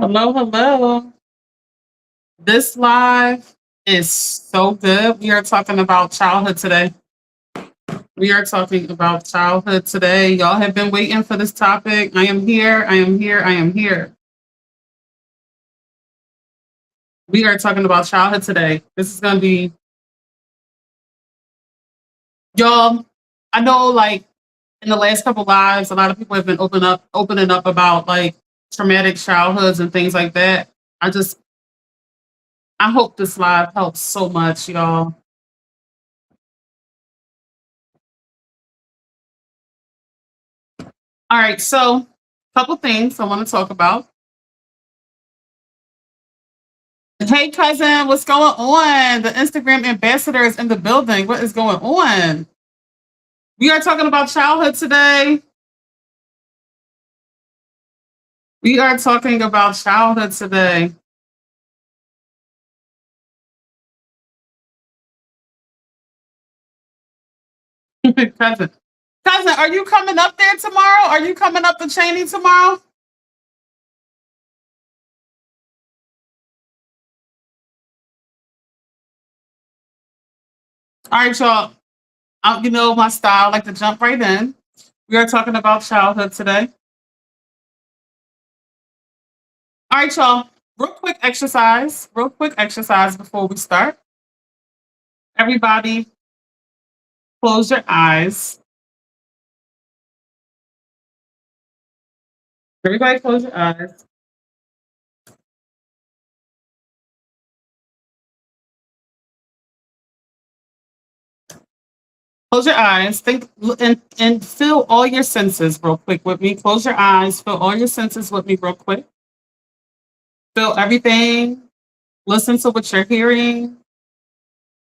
Hello, hello. This live is so good. We are talking about childhood today. We are talking about childhood today. Y'all have been waiting for this topic. I am here. I am here. I am here. We are talking about childhood today. This is going to be, y'all. I know, like, in the last couple lives, a lot of people have been opening up about like traumatic childhoods and things like that. I just, I hope this live helps so much, y'all. All right, so a couple things I want to talk about. Hey, cousin, what's going on? The Instagram ambassador is in the building. What is going on? We are talking about childhood today. We are talking about childhood today. cousin, cousin, are you coming up there tomorrow? Are you coming up to Cheney tomorrow? All right, y'all. You know my style. I like to jump right in. We are talking about childhood today. All right, y'all. Real quick exercise. Real quick exercise before we start. Everybody, close your eyes. Everybody, close your eyes. Close your eyes. Think and feel all your senses real quick with me. Close your eyes. Feel all your senses with me real quick. Feel everything. Listen to what you're hearing.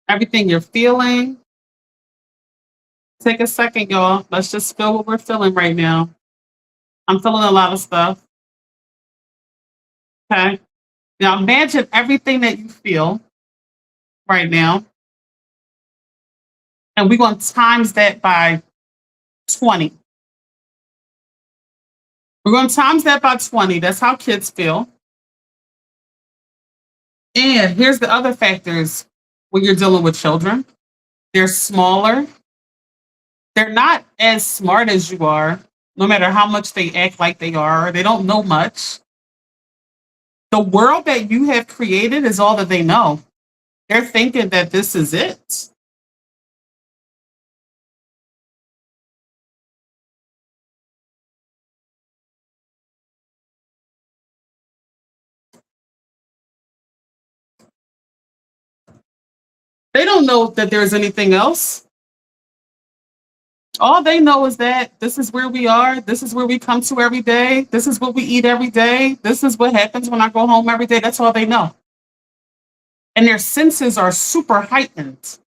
Everything you're feeling. Take a second, y'all. Let's just feel what we're feeling right now. I'm feeling a lot of stuff. Okay. Now imagine everything that you feel right now, and we're going to times that by 20. We're going to times that by 20. That's how kids feel. And here's the other factors when you're dealing with children. They're smaller. They're not as smart as you are, no matter how much they act like they are. They don't know much. The world that you have created is all that they know. They're thinking that this is it. They don't know that there's anything else. All they know is that this is where we are. This is where we come to every day. This is what we eat every day. This is what happens when I go home every day. That's all they know. And their senses are super heightened.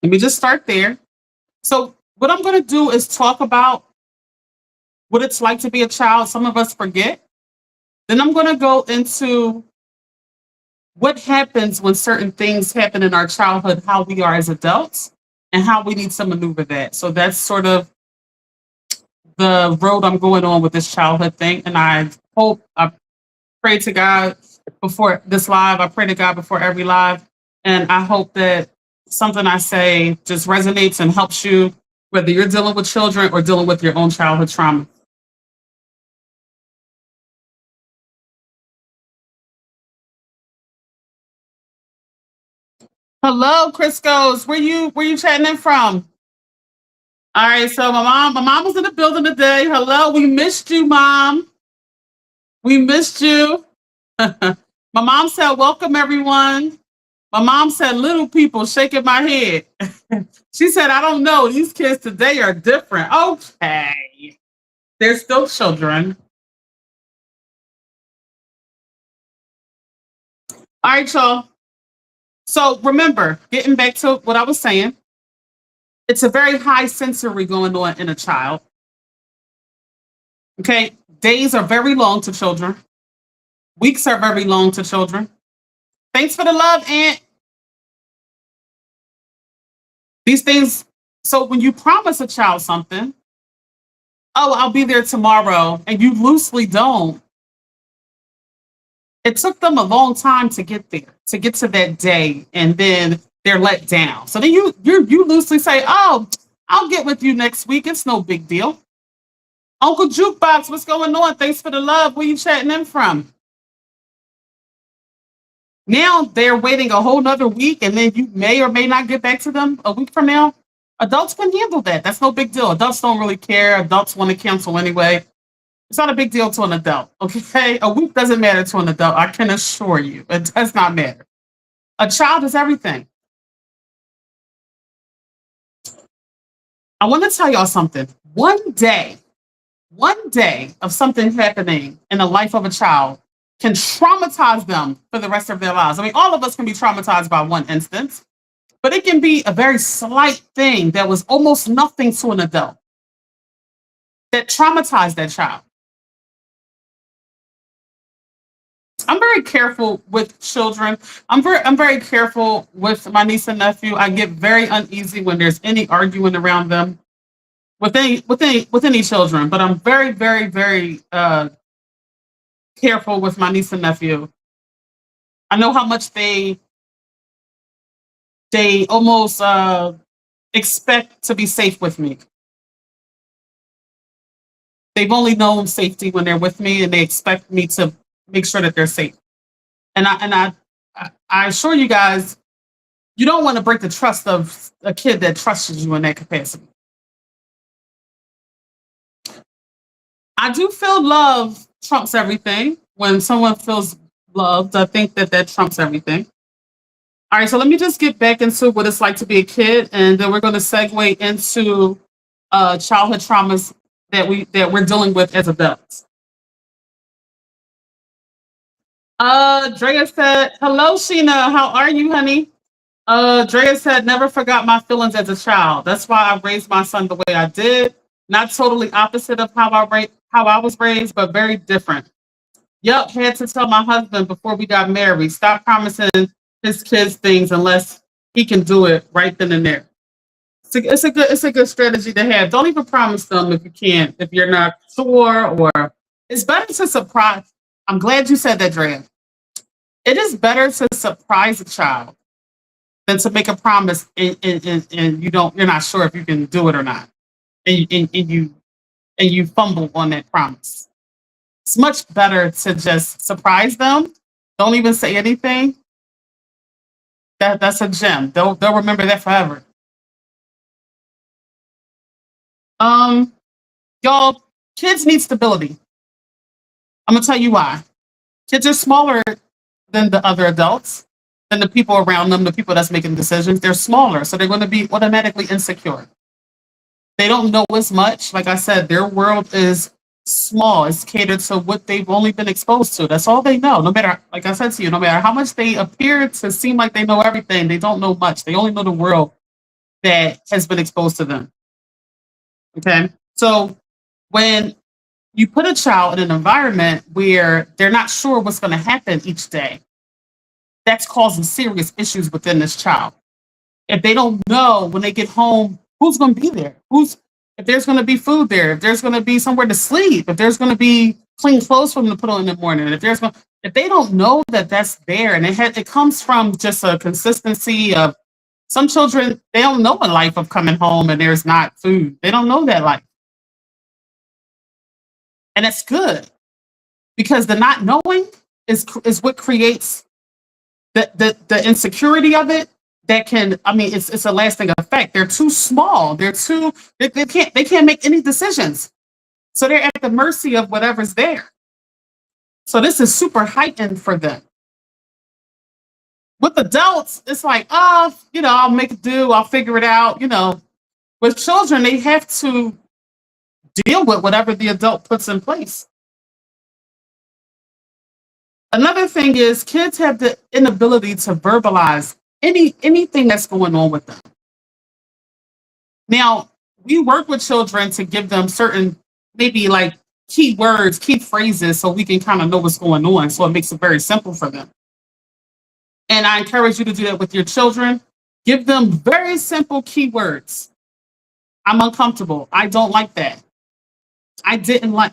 Let me just start there. So, what I'm going to do is talk about what it's like to be a child. Some of us forget. Then I'm going to go into what happens when certain things happen in our childhood, how we are as adults, and how we need to maneuver that. So, that's sort of the road I'm going on with this childhood thing. And I pray to God before this live, I pray to God before every live. And I hope that something I say just resonates and helps you, whether you're dealing with children or dealing with your own childhood trauma. Hello, Crisco's. Where you chatting in from? All right, so my mom was in the building today. Hello, we missed you, mom. We missed you. my mom said, "Welcome, everyone." My mom said, "Little people," shaking my head. She said, "I don't know. These kids today are different." Okay, they're still children. All right, y'all. So remember, getting back to what I was saying, it's a very high sensory going on in a child. Okay, days are very long to children. Weeks are very long to children. Thanks for the love, Aunt. These things. So when you promise a child something, oh, I'll be there tomorrow, and you loosely don't. It took them a long time to get there, to get to that day, and then they're let down. So then you loosely say, "Oh, I'll get with you next week. It's no big deal." Uncle Jukebox, what's going on? Thanks for the love. Where you chatting in from? Now they're waiting a whole nother week, and then you may or may not get back to them a week from now. Adults can handle that. That's no big deal. Adults don't really care. Adults want to cancel anyway. It's not a big deal to an adult. Okay, a week doesn't matter to an adult. I can assure you, it does not matter. A child is everything. I want to tell y'all something. One day of something happening in the life of a child can traumatize them for the rest of their lives. I mean, all of us can be traumatized by one instance, but it can be a very slight thing that was almost nothing to an adult that traumatized that child. I'm very careful with children. I'm very careful with my niece and nephew. I get very uneasy when there's any arguing around them with any children. But I'm very, very, very careful with my niece and nephew. I know how much they almost expect to be safe with me. They've only known safety when they're with me, and they expect me to make sure that they're safe. And I assure you guys, you don't want to break the trust of a kid that trusts you in that capacity. I do feel love trumps everything. When someone feels loved, I think that that trumps everything. All right, so let me just get back into what it's like to be a kid, and then we're going to segue into childhood traumas that we're dealing with as adults. Drea said, "Hello, Sheena. How are you, honey?" Drea said, "Never forgot my feelings as a child. That's why I raised my son the way I did. Not totally opposite of how I was raised, but very different. Yup, had to tell my husband before we got married. Stop promising his kids things unless he can do it right then and there. It's a good strategy to have. Don't even promise them if you can't, if you're not sure, or it's better to surprise. I'm glad you said that, Drea. It is better to surprise a child than to make a promise and you're not sure if you can do it or not, and you fumble on that promise. It's much better to just surprise them. Don't even say anything. That's a gem. They'll remember that forever. Um, y'all, kids need stability. I'm gonna tell you why. Kids are smaller than the other adults, than the people around them, the people that's making decisions. They're smaller, so they're going to be automatically insecure. They don't know as much. Like I said, their world is small. It's catered to what they've only been exposed to. That's all they know. No matter, like I said to you, no matter how much they appear to seem like they know everything, they don't know much. They only know the world that has been exposed to them. Okay. So when you put a child in an environment where they're not sure what's going to happen each day, that's causing serious issues within this child. If they don't know when they get home who's going to be there, who's if there's going to be food there, if there's going to be somewhere to sleep, if there's going to be clean clothes for them to put on in the morning, if they don't know that that's there, and it comes from just a consistency of some children, they don't know a life of coming home and there's not food. They don't know that life, and that's good because the not knowing is what creates the insecurity of it. That can, I mean, it's a lasting effect. They're too small. They can't make any decisions, so they're at the mercy of whatever's there. So this is super heightened for them. With adults, it's like, oh, I'll make it do, I'll figure it out. With children, they have to deal with whatever the adult puts in place. Another thing is kids have the inability to verbalize anything that's going on with them. Now, we work with children to give them certain, maybe like key words, key phrases, so we can kind of know what's going on. So it makes it very simple for them. And I encourage you to do that with your children. Give them very simple keywords. I'm uncomfortable. I don't like that. I didn't like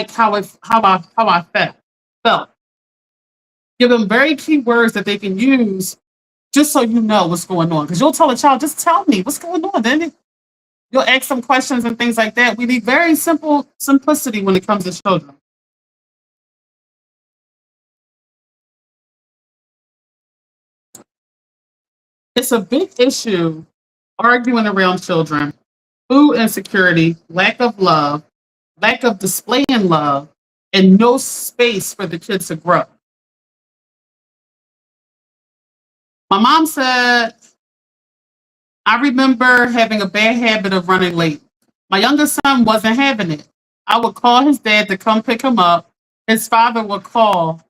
how I felt. Give them very key words that they can use just so you know what's going on. Because you'll tell a child, just tell me what's going on. Then you'll ask them questions and things like that. We need very simple simplicity when it comes to children. It's a big issue arguing around children, food insecurity, lack of love, lack of displaying love, and no space for the kids to grow. My mom said, I remember having a bad habit of running late. My youngest son wasn't having it. I would call his dad to come pick him up. His father would call,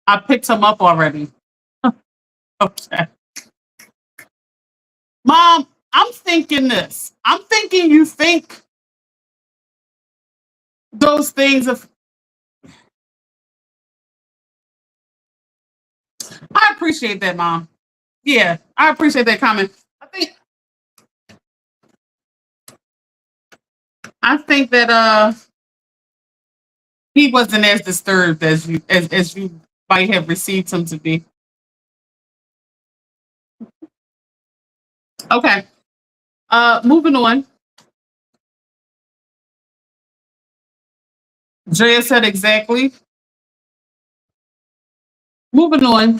I picked him up already. Okay. Mom, I'm thinking this. I'm thinking you think those things of I appreciate that, Mom. Yeah, I appreciate that comment. I think that he wasn't as disturbed as you might have received him to be. Okay. Moving on. Drea said exactly. Moving on.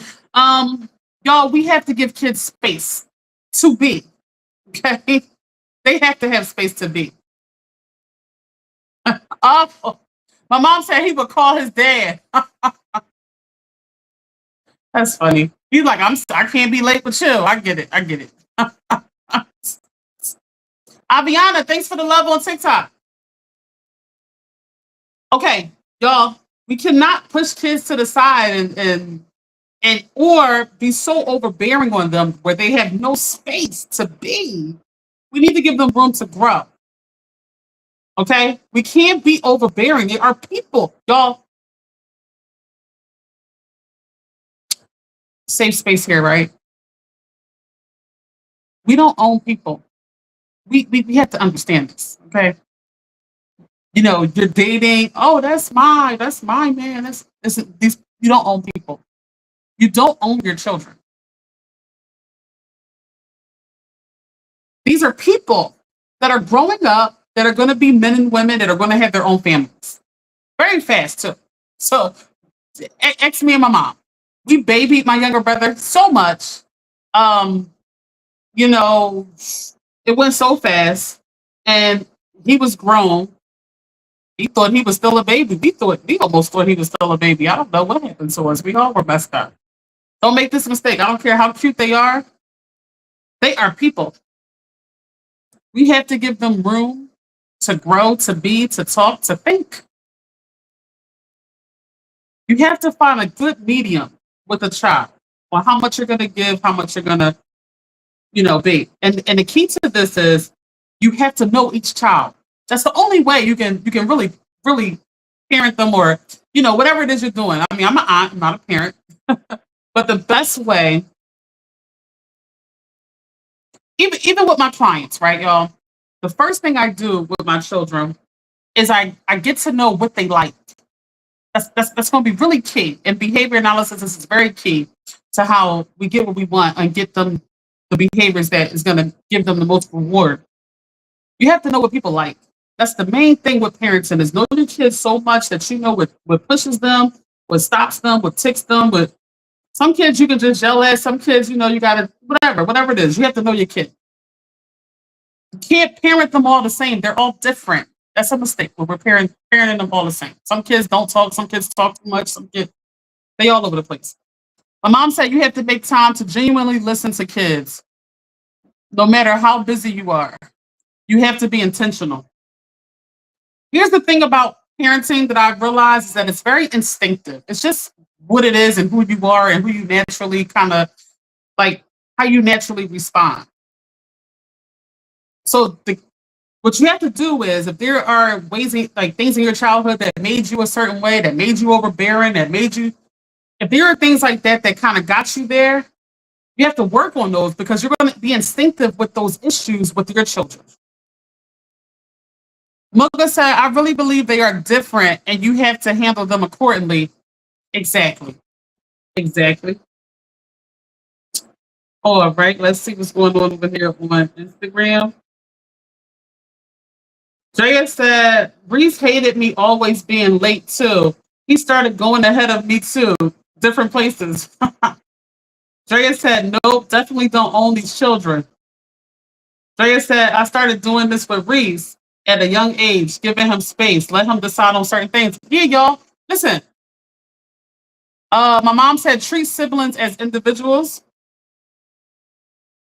Y'all, we have to give kids space to be. Okay. They have to have space to be. Oh, my mom said he would call his dad. That's funny. He's like, I can't be late with you. I get it. I get it. Aviana, thanks for the love on TikTok. Okay, y'all, we cannot push kids to the side and or be so overbearing on them where they have no space to be. We need to give them room to grow. Okay? We can't be overbearing. They are people. Y'all, safe space here, right? We don't own people. We have to understand this. Okay. You're dating. Oh, that's my man. These you don't own people. You don't own your children. These are people that are growing up that are going to be men and women that are going to have their own families very fast too. So, ex me and my mom, we babied my younger brother so much. Um, you know, it went so fast, and he was grown. He thought he was still a baby. We almost thought he was still a baby. I don't know what happened to us. We all were messed up. Don't make this mistake. I don't care how cute they are. They are people. We have to give them room to grow, to be, to talk, to think. You have to find a good medium with a child on how much you're going to give, how much you're going to, be. And the key to this is you have to know each child. That's the only way you can really parent them or whatever it is you're doing. I mean, I'm an aunt, I'm not a parent, but the best way, even with my clients, right, y'all. The first thing I do with my children is I get to know what they like. That's going to be really key. And behavior analysis is very key to how we get what we want and get them the behaviors that is going to give them the most reward. You have to know what people like. That's the main thing with parenting is know your kids so much that you know what pushes them, what stops them, what ticks them. What some kids you can just yell at. Some kids, you gotta whatever it is. You have to know your kid. You can't parent them all the same. They're all different. That's a mistake. When we're parenting them all the same. Some kids don't talk. Some kids talk too much. Some kids they all over the place. My mom said you have to make time to genuinely listen to kids, no matter how busy you are. You have to be intentional. Here's the thing about parenting that I've realized is that it's very instinctive. It's just what it is and who you are and who you naturally kind of like how you naturally respond. So what you have to do is if there are like things in your childhood that made you a certain way, that made you overbearing, that made you if there are things like that kind of got you there, you have to work on those because you're going to be instinctive with those issues with your children. Mugga said, I really believe they are different and you have to handle them accordingly. Exactly. Exactly. All right, let's see what's going on over here on Instagram. Drea said, Reese hated me always being late too. He started going ahead of me too, different places. Drea said, nope, definitely don't own these children. Drea said, I started doing this with Reese at a young age, giving him space, let him decide on certain things. Yeah, y'all, listen. My mom said, treat siblings as individuals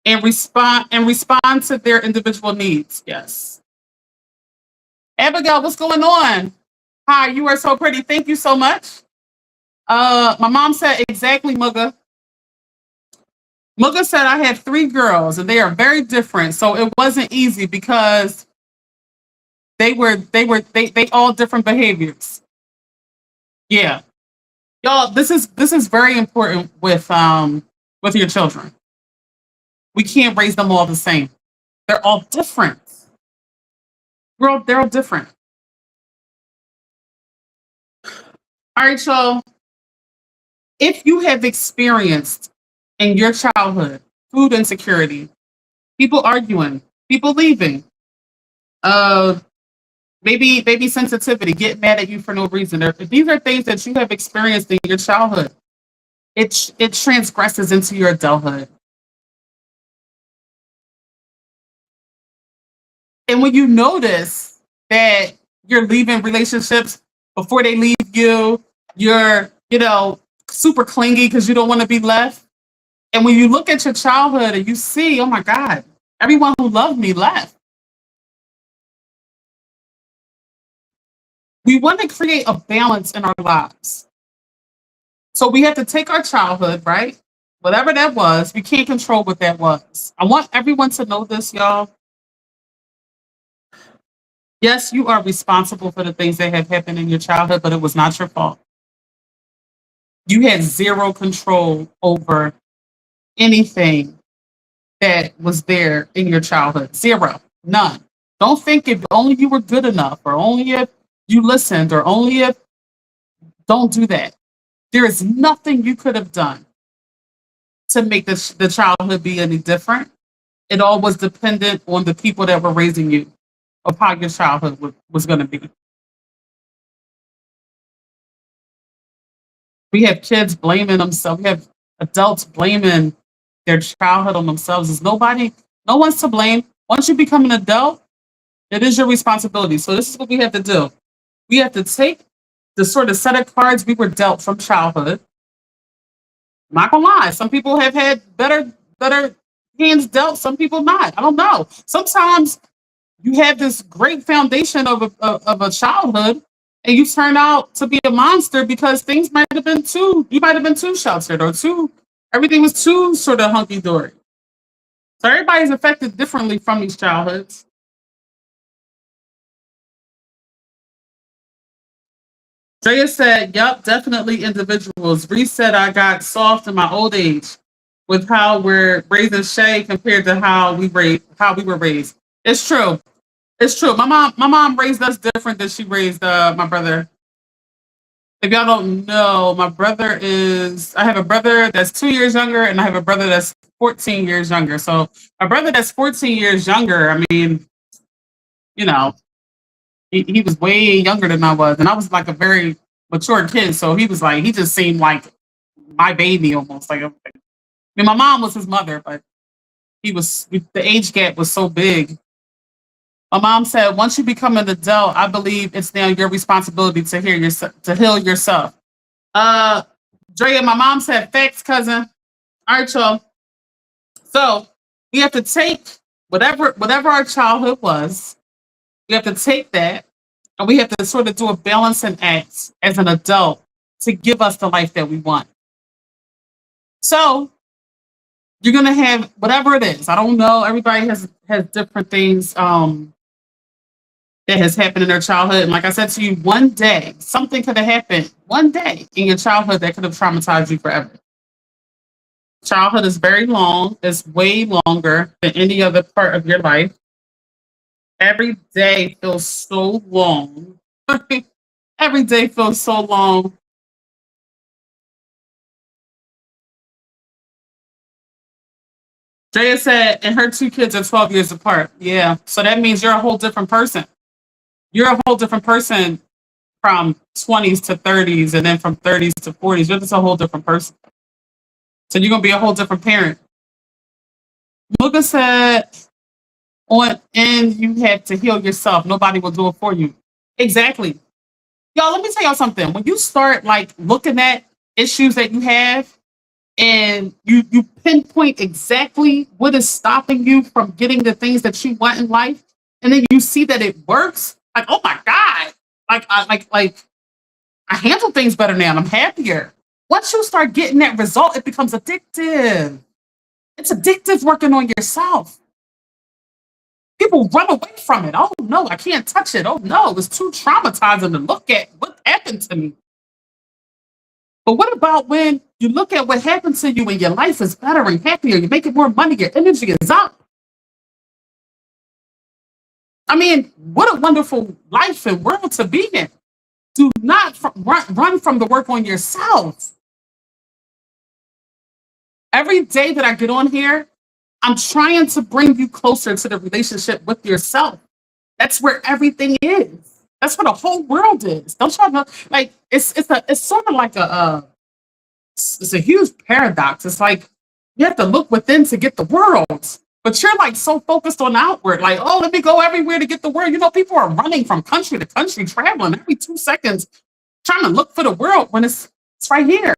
and respond to their individual needs. Yes. Abigail, what's going on? Hi, you are so pretty. Thank you so much. My mom said exactly, Mugga. Mugga said I have three girls and they are very different. So it wasn't easy because they all different behaviors. Yeah. Y'all, this is very important with your children. We can't raise them all the same. They're all different. They're all different. All right, y'all. If you have experienced in your childhood food insecurity, people arguing, people leaving, uh, maybe sensitivity, get mad at you for no reason. If these are things that you have experienced in your childhood, it transgresses into your adulthood. And when you notice that you're leaving relationships before they leave you, you're, super clingy because you don't want to be left. And when you look at your childhood and you see, oh my God, everyone who loved me left. We want to create a balance in our lives. So we have to take our childhood, right? Whatever that was, we can't control what that was. I want everyone to know this, y'all. Yes, you are responsible for the things that have happened in your childhood, but it was not your fault. You had zero control over anything that was there in your childhood. Zero. None. Don't think if only you were good enough or only if you listened or only if, don't do that. There is nothing you could have done to make the childhood be any different. It all was dependent on the people that were raising you of how your childhood was going to be. We have kids blaming themselves. We have adults blaming their childhood on themselves. No one's to blame. Once you become an adult, it is your responsibility. So this is what we have to do. We have to take the sort of set of cards we were dealt from childhood. I'm not gonna lie, some people have had better hands dealt. Some people not. I don't know. Sometimes you have this great foundation of a childhood, and you turn out to be a monster because things might have been too. You might have been too sheltered or too. Everything was too sort of hunky dory. So everybody's affected differently from these childhoods. Drea said, "Yup, definitely individuals." Reese said, "I got soft in my old age with how we're raising Shay compared to how we were raised." It's true. It's true. My mom raised us different than she raised my brother. If y'all don't know, my brother is. I have a brother that's 2 years younger, and I have a brother that's 14 years younger. So my brother that's 14 years younger. I mean, you know, he was way younger than I was, and I was like a very mature kid. So he just seemed like my baby almost. Like, I mean, my mom was his mother, but the age gap was so big. My mom said, once you become an adult, I believe it's now your responsibility to heal yourself. Uh, Drea, my mom said, facts, cousin. All right, y'all. So we have to take whatever our childhood was. We have to take that, and we have to sort of do a balancing act as an adult to give us the life that we want. So you're gonna have whatever it is. I don't know. Everybody has different things that has happened in their childhood. And like I said to you, one day something could have happened one day in your childhood that could have traumatized you forever. Childhood is very long. It's way longer than any other part of your life. Every day feels so long. Every day feels so long. Drea said, and her two kids are 12 years apart. Yeah. So that means you're a whole different person. You're a whole different person from 20s to 30s and then from 30s to 40s. You're just a whole different person. So you're going to be a whole different parent. Luca said, on and you have to heal yourself. Nobody will do it for you. Exactly. Y'all, let me tell y'all something. When you start like looking at issues that you have and you pinpoint exactly what is stopping you from getting the things that you want in life, and then you see that it works, like, oh my God, like I handle things better now and I'm happier. Once you start getting that result, it becomes addictive. It's addictive working on yourself. People run away from it. Oh no, I can't touch it. Oh no, it's too traumatizing to look at what happened to me. But what about when you look at what happened to you and your life is better and happier, you're making more money, your energy is up? I mean, what a wonderful life and world to be in. Do not run from the work on yourself. Every day that I get on here, I'm trying to bring you closer to the relationship with yourself. That's where everything is. That's where the whole world is. Don't try to like. It's sort of like it's a huge paradox. It's like you have to look within to get the world, but you're like so focused on outward. Like, oh, let me go everywhere to get the world. You know, people are running from country to country, traveling every 2 seconds, trying to look for the world when it's right here.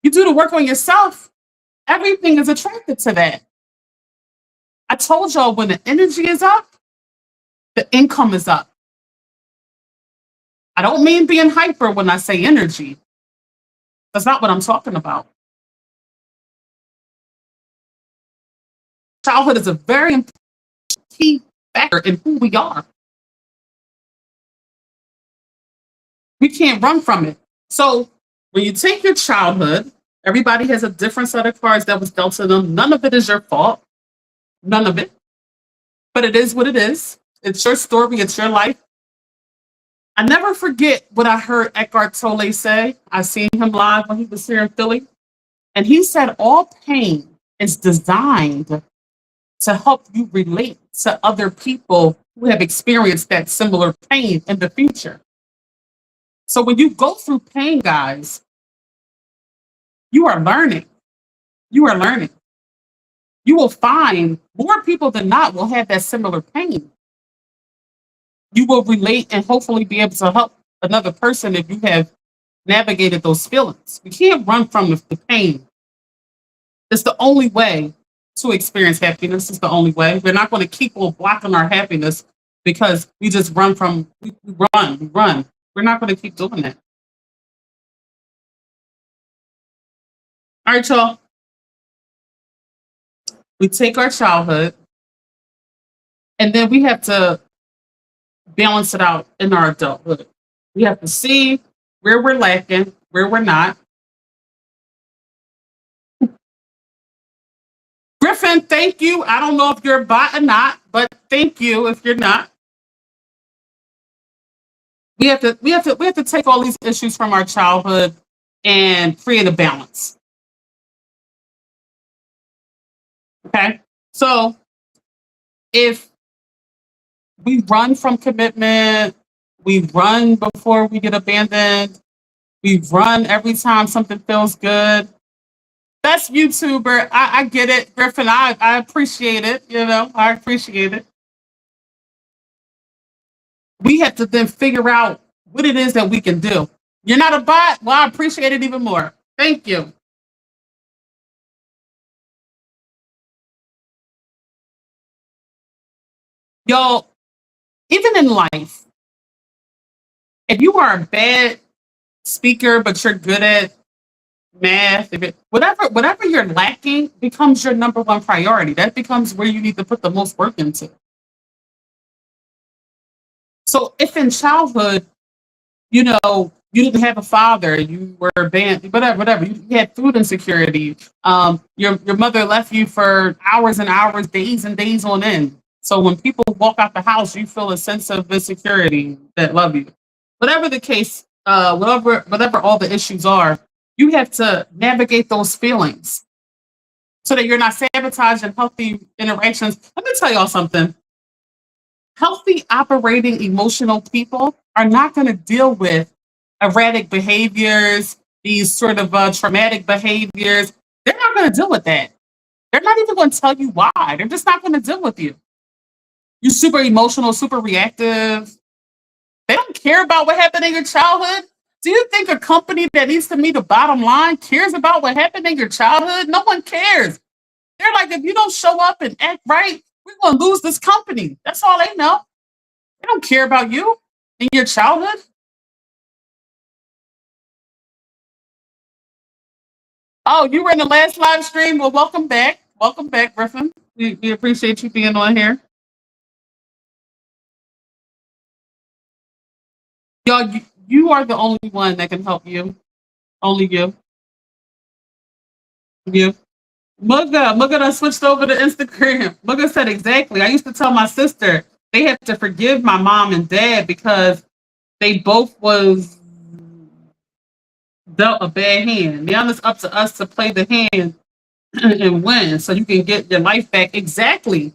You do the work on yourself. Everything is attracted to that. I told y'all when the energy is up, the income is up. I don't mean being hyper when I say energy. That's not what I'm talking about. Childhood is a very important key factor in who we are. We can't run from it. So when you take your childhood, everybody has a different set of cards that was dealt to them. None of it is your fault. None of it. But it is what it is. It's your story. It's your life. I never forget what I heard Eckhart Tolle say. I seen him live when he was here in Philly. And he said, all pain is designed to help you relate to other people who have experienced that similar pain in the future. So when you go through pain, guys, you are learning. You are learning. You will find more people than not will have that similar pain. You will relate and hopefully be able to help another person if you have navigated those feelings. We can't run from the pain. It's the only way to experience happiness. It's the only way. We're not going to keep on blocking our happiness because we just run from, we run. We're not going to keep doing that. All right, y'all. We take our childhood and then we have to balance it out in our adulthood. We have to see where we're lacking, where we're not. Griffin, thank you. I don't know if you're a bot or not, but thank you if you're not. We have to take all these issues from our childhood and create a balance. Okay? So if we run from commitment, we run before we get abandoned, we run every time something feels good. That's YouTuber. I get it, Griffin. I appreciate it. You know, I appreciate it. We have to then figure out what it is that we can do. You're not a bot? Well, I appreciate it even more. Thank you. Y'all, even in life, if you are a bad speaker, but you're good at math, whatever you're lacking becomes your number one priority. That becomes where you need to put the most work into. So if in childhood, you know, you didn't have a father, you were banned, whatever, you had food insecurity. Your mother left you for hours and hours, days and days on end. So when people walk out the house, you feel a sense of insecurity that love you. Whatever the case, whatever all the issues are, you have to navigate those feelings so that you're not sabotaging healthy interactions. Let me tell y'all something. Healthy operating emotional people are not going to deal with erratic behaviors, these sort of traumatic behaviors. They're not going to deal with that. They're not even going to tell you why. They're just not going to deal with you. You're super emotional, super reactive. They don't care about what happened in your childhood. Do you think a company that needs to meet a bottom line cares about what happened in your childhood? No one cares. They're like, if you don't show up and act right, we're going to lose this company. That's all they know. They don't care about you in your childhood. Oh, you were in the last live stream. Well, welcome back. Welcome back, Griffin. We appreciate you being on here. Y'all, you are the only one that can help you. Only you. You. Mugga done switched over to Instagram. Mugga said exactly. I used to tell my sister they had to forgive my mom and dad because they both was dealt a bad hand. Now it's up to us to play the hand and win so you can get your life back. Exactly.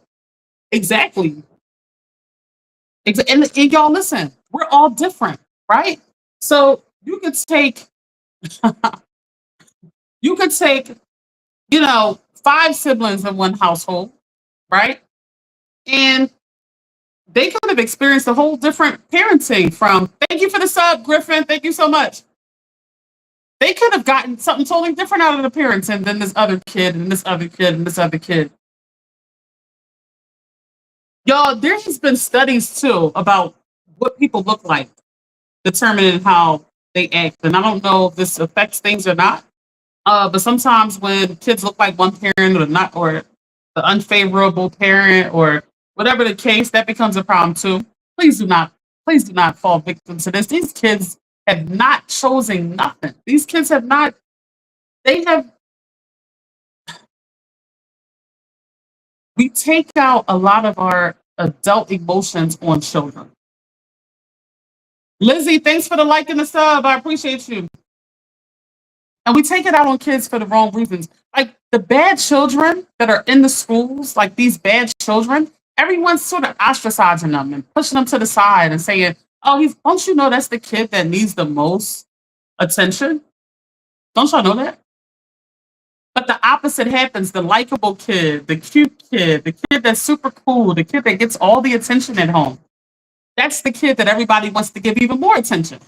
Exactly. And y'all listen, we're all different, right? So you could take, five siblings in one household, right? And they could have experienced a whole different parenting from thank you for the sub, Griffin. Thank you so much. They could have gotten something totally different out of the parenting than this other kid and this other kid and this other kid. Y'all, there has been studies too about what people look like, determining how they act. And I don't know if this affects things or not. But sometimes when kids look like one parent or not, or the unfavorable parent, or whatever the case, that becomes a problem too. Please do not, please do not fall victim to this. These kids have not chosen nothing. These kids have not. They have. We take out a lot of our adult emotions on children. Lizzie, thanks for the like and the sub. I appreciate you. And we take it out on kids for the wrong reasons. Like the bad children that are in the schools, like these bad children, everyone's sort of ostracizing them and pushing them to the side and saying, "Oh, he's don't you know that's the kid that needs the most attention? Don't y'all know that?" But the opposite happens. The likable kid, the cute kid, the kid that's super cool, the kid that gets all the attention at home. That's the kid that everybody wants to give even more attention.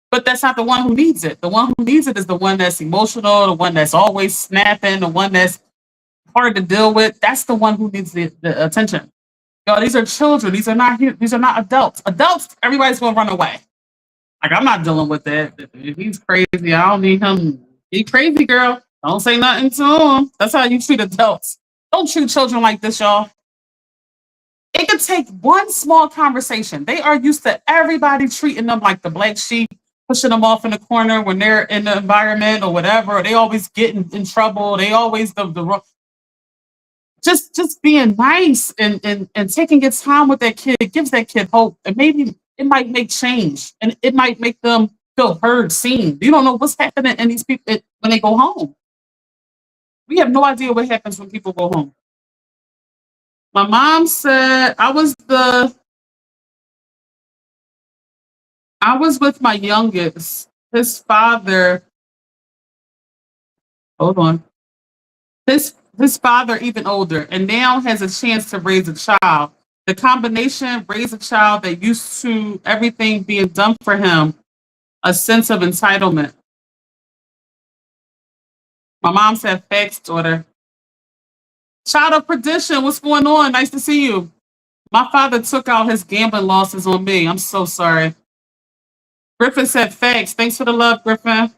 But that's not the one who needs it. The one who needs it is the one that's emotional, the one that's always snapping, the one that's hard to deal with. That's the one who needs the attention. Yo, these are children. These are not adults. Adults, everybody's gonna run away. Like I'm not dealing with that. If he's crazy, I don't need him. He crazy, girl. Don't say nothing to him. That's how you treat adults. Don't treat children like this, y'all. It could take one small conversation. They are used to everybody treating them like the black sheep, pushing them off in the corner when they're in the environment or whatever. They always get in trouble. They always just being nice and taking its time with that kid gives that kid hope. And maybe it might make change and it might make them feel heard, seen. You don't know what's happening in these people when they go home. We have no idea what happens when people go home. My mom said I was with my youngest. His father, hold on. His father even older and now has a chance to raise a child. The combination raise a child that used to everything being done for him, a sense of entitlement. My mom said, facts, daughter. Child of perdition, what's going on? Nice to see you. My father took out his gambling losses on me. I'm so sorry. Griffin said facts. Thanks for the love, Griffin.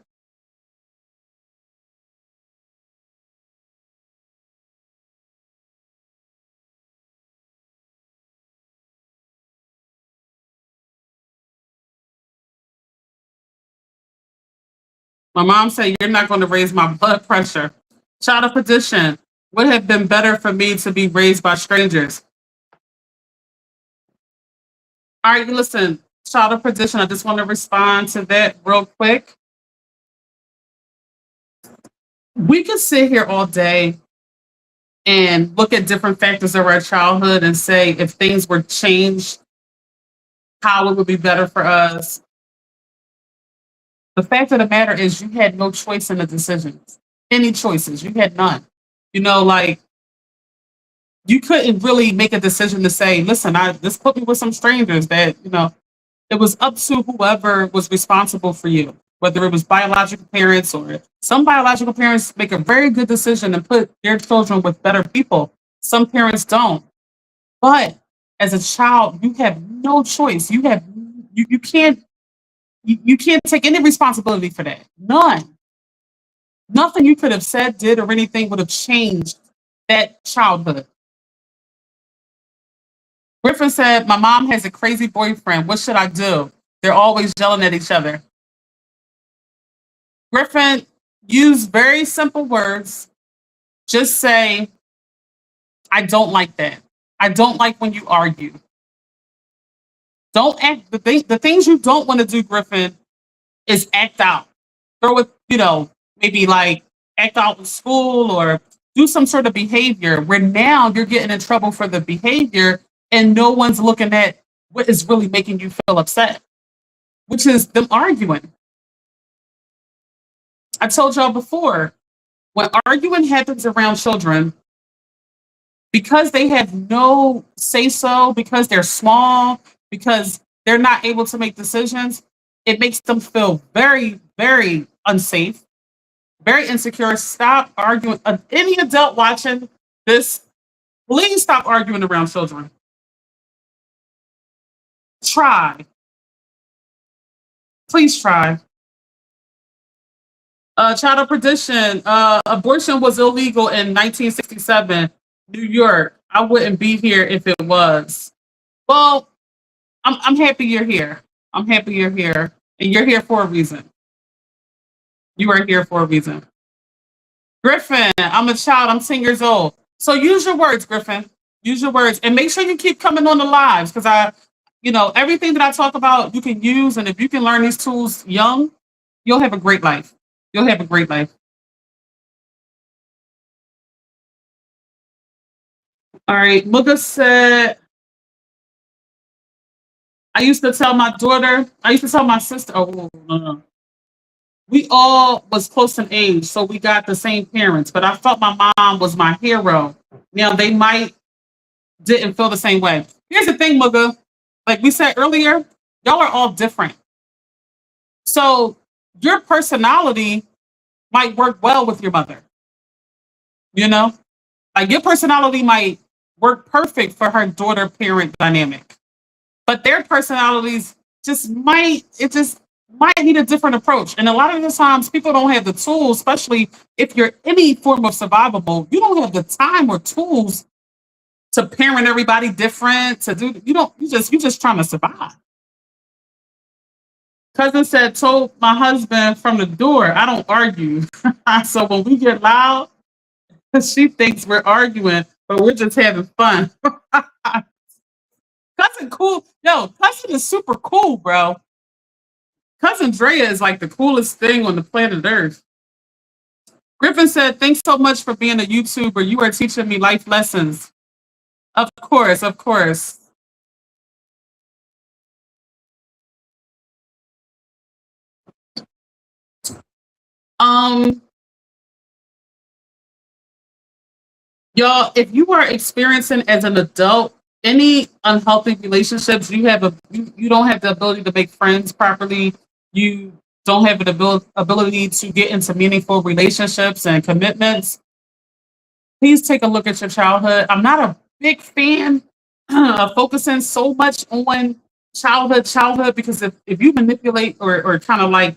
My mom said, you're not going to raise my blood pressure. Child of perdition would have been better for me to be raised by strangers. All right, listen, child of perdition, I just want to respond to that real quick. We could sit here all day and look at different factors of our childhood and say if things were changed, how it would be better for us. The fact of the matter is, you had no choice in the decisions. Any choices? You had none. Like you couldn't really make a decision to say, "Listen, I this put me with some strangers." It was up to whoever was responsible for you, whether it was biological parents or some biological parents make a very good decision and put their children with better people. Some parents don't. But as a child, you have no choice. You can't you can't take any responsibility for that. None. Nothing you could have said, did, or anything would have changed that childhood. Griffin said, "My mom has a crazy boyfriend. What should I do? They're always yelling at each other." Griffin, use very simple words. Just say, "I don't like that. I don't like when you argue." Don't act the things you don't want to do, Griffin, is act out. Throw it, maybe like act out in school or do some sort of behavior where now you're getting in trouble for the behavior and no one's looking at what is really making you feel upset, which is them arguing. I told y'all before, when arguing happens around children, because they have no say so, because they're small, because they're not able to make decisions, it makes them feel very, very unsafe, very insecure. Stop arguing. Any adult watching this, please stop arguing around children. Try. Please try. Child of perdition. Abortion was illegal in 1967, New York. I wouldn't be here if it was. Well, I'm happy you're here. I'm happy you're here. And you're here for a reason. You are here for a reason. Griffin, I'm a child. I'm 10 years old. So use your words, Griffin. Use your words. And make sure you keep coming on the lives because everything that I talk about, you can use. And if you can learn these tools young, you'll have a great life. You'll have a great life. All right. Mugga said, I used to tell my sister, oh, no. We all was close in age, so we got the same parents, but I felt my mom was my hero. Now they might didn't feel the same way. Here's the thing, Mugga. Like we said earlier, y'all are all different. So your personality might work well with your mother. You know? Like your personality might work perfect for her daughter parent dynamic. But their personalities just might need a different approach. And a lot of the times people don't have the tools, especially if you're any form of survival mode, you don't have the time or tools to parent everybody different, to do you just trying to survive. Cousin said, told my husband from the door, I don't argue. So when we get loud, she thinks we're arguing, but we're just having fun. Cousin cool. Yo, cousin is super cool, bro. Cousin Drea is like the coolest thing on the planet Earth. Griffin said, thanks so much for being a YouTuber. You are teaching me life lessons. Of course, of course. Um, y'all, if you are experiencing as an adult any unhealthy relationships, you don't have the ability to make friends properly. You don't have the ability to get into meaningful relationships and commitments. Please take a look at your childhood. I'm not a big fan of focusing so much on childhood, because if you manipulate or kind of like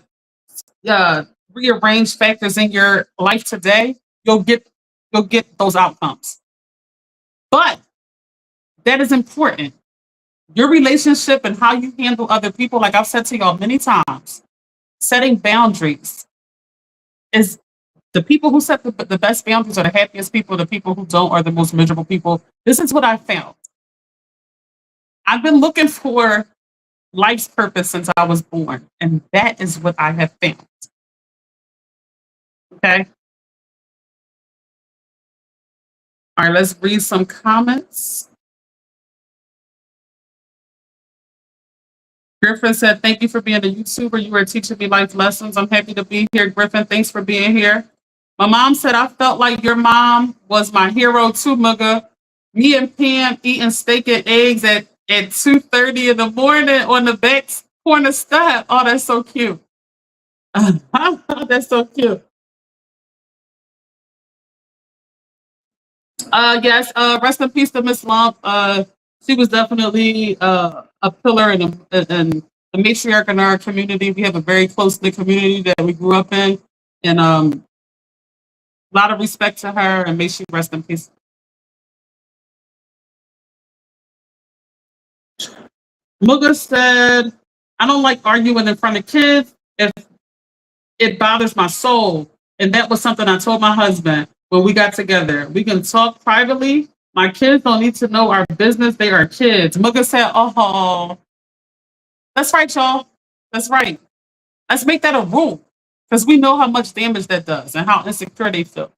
uh, rearrange factors in your life today, you'll get you'll get those outcomes. But that is important. Your relationship and how you handle other people, like I've said to y'all many times, setting boundaries is the people who set the best boundaries are the happiest people. The people who don't are the most miserable people. This is what I found. I've been looking for life's purpose since I was born, and that is what I have found. Okay. All right, let's read some comments. Griffin said, "Thank you for being a YouTuber. You are teaching me life lessons. I'm happy to be here. Griffin, thanks for being here." My mom said, "I felt like your mom was my hero too, Mugga. Me and Pam eating steak and eggs at 2:30 in the morning on the back corner step." Oh, that's so cute. That's so cute. Yes, rest in peace to Miss Lump. She was definitely a pillar and a matriarch in our community. We have a very close knit community that we grew up in, and a lot of respect to her, and may she rest in peace. Mugga said, "I don't like arguing in front of kids if it bothers my soul." And that was something I told my husband when we got together. We can talk privately. My kids don't need to know our business. They are kids. Mugga said, "Oh, that's right, y'all. That's right. Let's make that a rule because we know how much damage that does and how insecure they feel."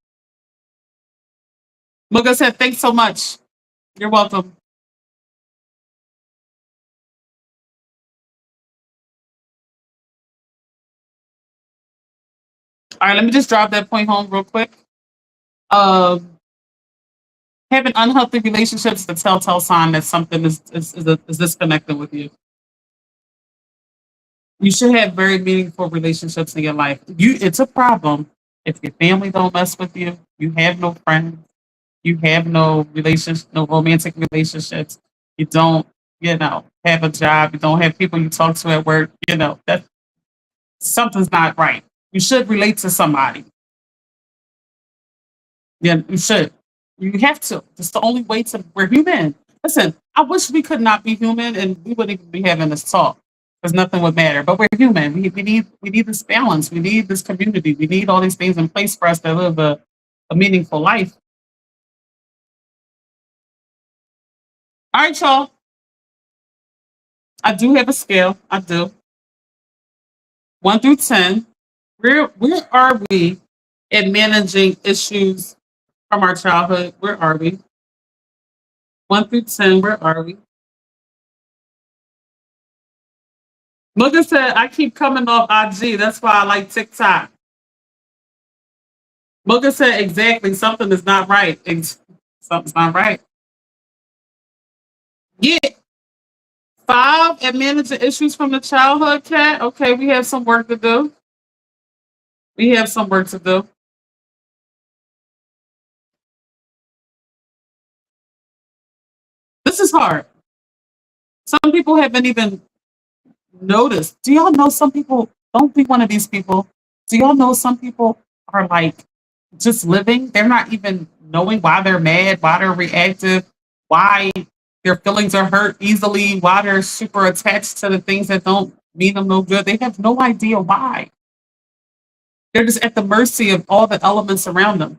Mugga said, "Thanks so much. You're welcome." All right, let me just drive that point home real quick. Um, Having unhealthy relationships is the telltale sign that something is disconnected with you. You should have very meaningful relationships in your life. It's a problem if your family don't mess with you. You have no friends. You have no relations, no romantic relationships. You don't, have a job. You don't have people you talk to at work. That something's not right. You should relate to somebody. Yeah, you should. You have to. It's the only way to. We're human. Listen, I wish we could not be human and we wouldn't even be having this talk because nothing would matter. But we're human. We need this balance. We need this community. We need all these things in place for us to live a meaningful life. All right, y'all. I do have a scale. I do. 1 through 10. Where are we in managing issues from our childhood? Where are we? 1 through 10. Where are we? Mugga said, "I keep coming off IG. That's why I like TikTok." Mugga said, "Exactly. Something is not right. Something's not right." Yeah. 5 at managing issues from the childhood, cat. Okay, we have some work to do. We have some work to do. This is hard. Some people haven't even noticed. Do y'all know some people don't be one of these people? Do y'all know some people are like just living? They're not even knowing why they're mad, why they're reactive, why their feelings are hurt easily, why they're super attached to the things that don't mean them no good. They have no idea why. They're just at the mercy of all the elements around them.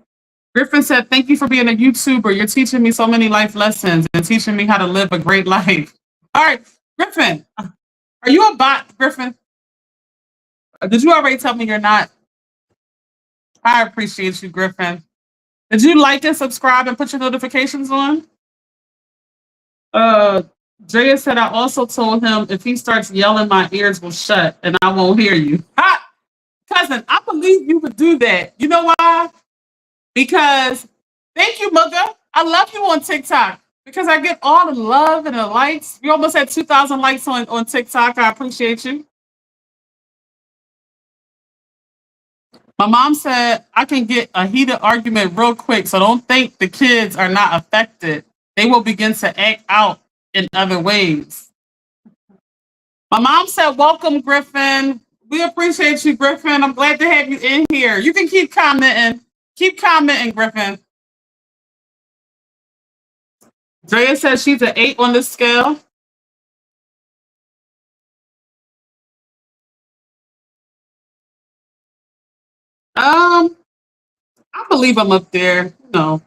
Griffin said, "Thank you for being a YouTuber. You're teaching me so many life lessons and teaching me how to live a great life." All right, Griffin, are you a bot, Griffin? Did you already tell me you're not? I appreciate you, Griffin. Did you like and subscribe and put your notifications on? Uh, Drea said, "I also told him if he starts yelling, my ears will shut and I won't hear you." Ha! Cousin, I believe you would do that. You know why? Because thank you, Mugga. I love you on TikTok because I get all the love and the likes. You almost had 2,000 likes on TikTok. I appreciate you. My mom said I can get a heated argument real quick, so don't think the kids are not affected. They will begin to act out in other ways. My mom said, "Welcome, Griffin. We appreciate you, Griffin. I'm glad to have you in here. You can keep commenting. Keep commenting, Griffin." Drea says she's an 8 on the scale. Um, I believe I'm up there. No.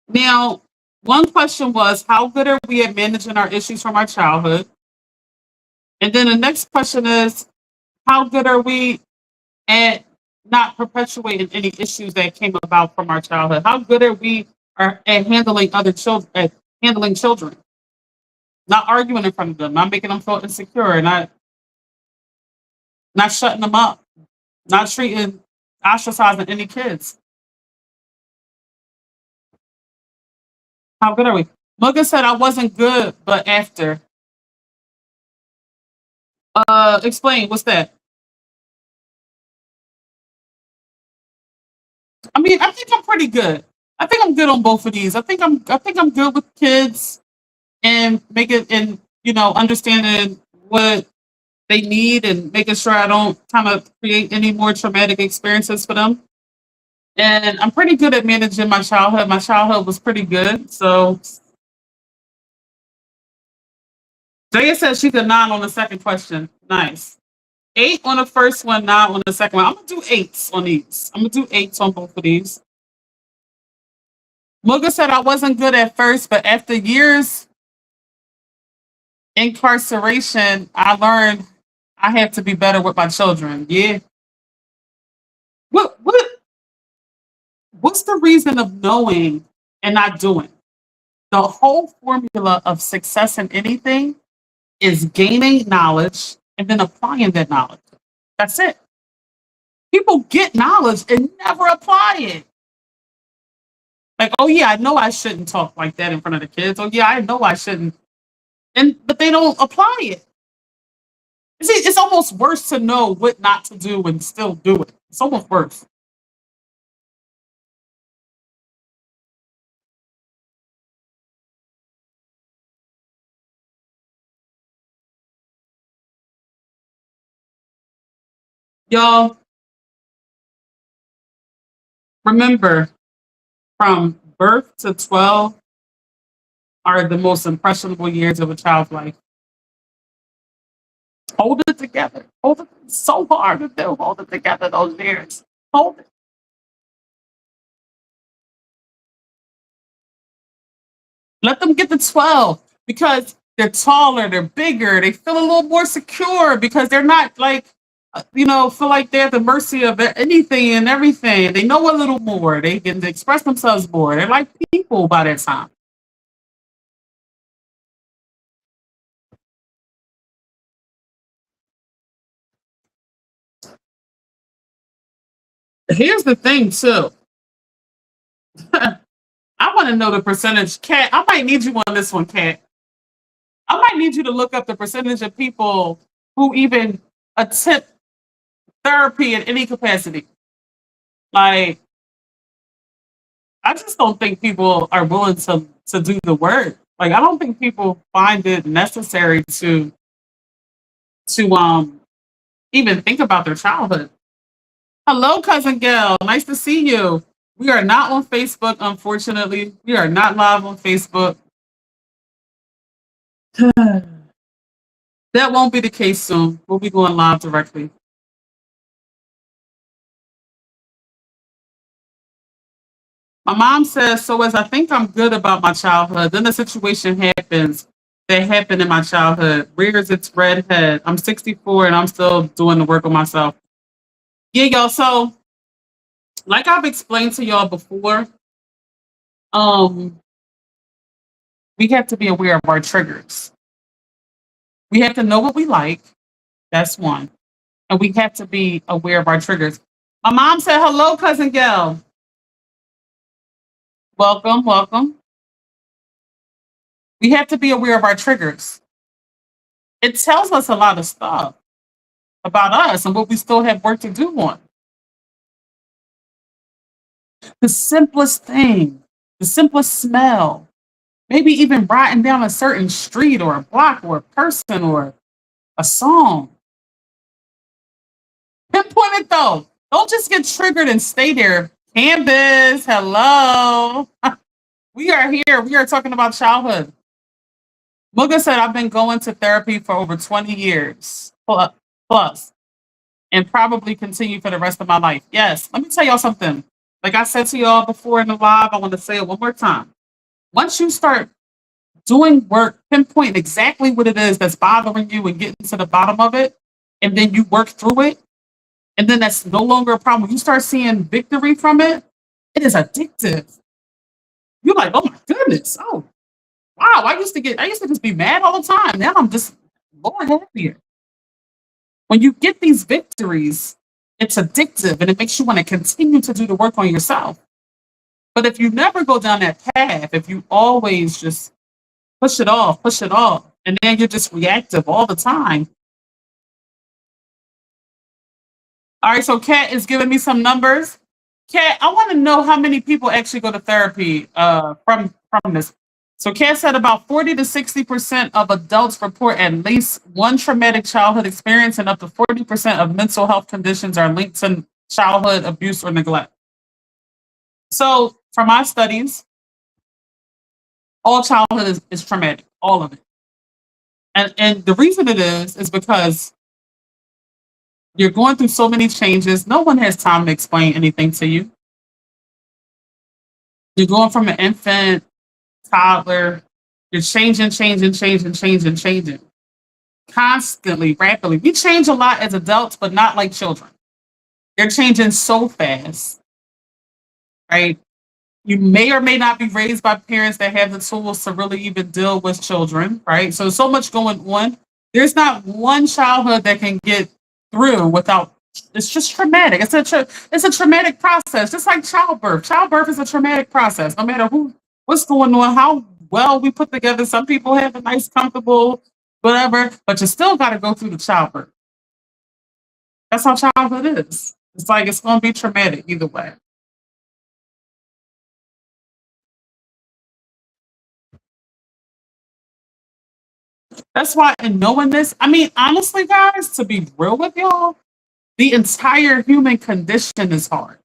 Now, one question was, how good are we at managing our issues from our childhood? And then the next question is, how good are we at not perpetuating any issues that came about from our childhood? How good are we at handling other children, at handling children, not arguing in front of them, not making them feel insecure, not shutting them up, not treating, ostracizing any kids? How good are we? Mugga said I wasn't good, but after. Explain. What's that? I mean, I think I'm pretty good. I think I'm good on both of these. I think I'm good with kids and making and understanding what they need and making sure I don't kind of create any more traumatic experiences for them. And I'm pretty good at managing my childhood. My childhood was pretty good. So Jaya says she's a 9 on the second question. Nice. 8 on the first one, 9 on the second one. I'm gonna do eights on these. I'm gonna do eights on both of these. Mugga said I wasn't good at first, but after years incarceration, I learned I have to be better with my children. Yeah. What's the reason of knowing and not doing? The whole formula of success in anything is gaining knowledge and then applying that knowledge. That's it. People get knowledge and never apply it. Like, oh yeah, I know I shouldn't talk like that in front of the kids. Oh yeah, I know I shouldn't. And but they don't apply it. See, it's almost worse to know what not to do and still do it. It's almost worse. Y'all, remember, from birth to 12 are the most impressionable years of a child's life. Hold it together. Hold it. It's so hard to do. Hold it together those years. Hold it. Let them get to 12 because they're taller, they're bigger, they feel a little more secure because they're not like, feel like they're at the mercy of anything and everything. They know a little more. They can express themselves more. They're like people by that time. Here's the thing, too. I want to know the percentage. Cat, I might need you on this one, Cat. I might need you to look up the percentage of people who even attempt therapy in any capacity. Like, I just don't think people are willing to do the work. Like, I don't think people find it necessary to even think about their childhood. Hello, cousin Gail. Nice to see you. We are not on Facebook, unfortunately. We are not live on Facebook. That won't be the case soon. We'll be going live directly. My mom says, so as I think I'm good about my childhood, then the situation happens that happened in my childhood, rears its red head. I'm 64 and I'm still doing the work on myself. Yeah, y'all. So, like I've explained to y'all before, um, we have to be aware of our triggers. We have to know what we like. That's one. And we have to be aware of our triggers. My mom said, hello, cousin Gail. Welcome, welcome. We have to be aware of our triggers. It tells us a lot of stuff about us and what we still have work to do on. The simplest thing, the simplest smell, maybe even writing down a certain street or a block or a person or a song. Pinpoint it though. Don't just get triggered and stay there. Canvas, hello. We are here. We are talking about childhood. Mugga said, I've been going to therapy for over 20 years plus and probably continue for the rest of my life. Yes, let me tell y'all something. Like I said to y'all before in the live, I want to say it one more time. Once you start doing work, pinpoint exactly what it is that's bothering you and getting to the bottom of it, and then you work through it, And then that's no longer a problem. When you start seeing victory from it, it is addictive. You're like, oh my goodness. Oh, wow. I used to just be mad all the time. Now I'm just more happier. When you get these victories, it's addictive and it makes you want to continue to do the work on yourself. But if you never go down that path, if you always just push it off, and then you're just reactive all the time. All right, so Kat is giving me some numbers. Kat, I want to know how many people actually go to therapy from this. So Kat said about 40 to 60% of adults report at least one traumatic childhood experience, and up to 40% of mental health conditions are linked to childhood abuse or neglect. So from my studies, all childhood is traumatic, all of it. And the reason it is because you're going through so many changes. No one has time to explain anything to you. You're going from an infant, toddler, you're changing constantly, rapidly. We change a lot as adults, but not like children. They're changing so fast, right? You may or may not be raised by parents that have the tools to really even deal with children, right? So, so much going on. There's not one childhood that can get through without. It's just traumatic. It's a traumatic process, just like childbirth. Childbirth is a traumatic process. No matter what's going on, how well we put together. Some people have a nice, comfortable, whatever, but you still got to go through the childbirth. That's how childhood is. It's like it's going to be traumatic either way. That's why, in knowing this, I mean, honestly, guys, to be real with y'all, the entire human condition is hard.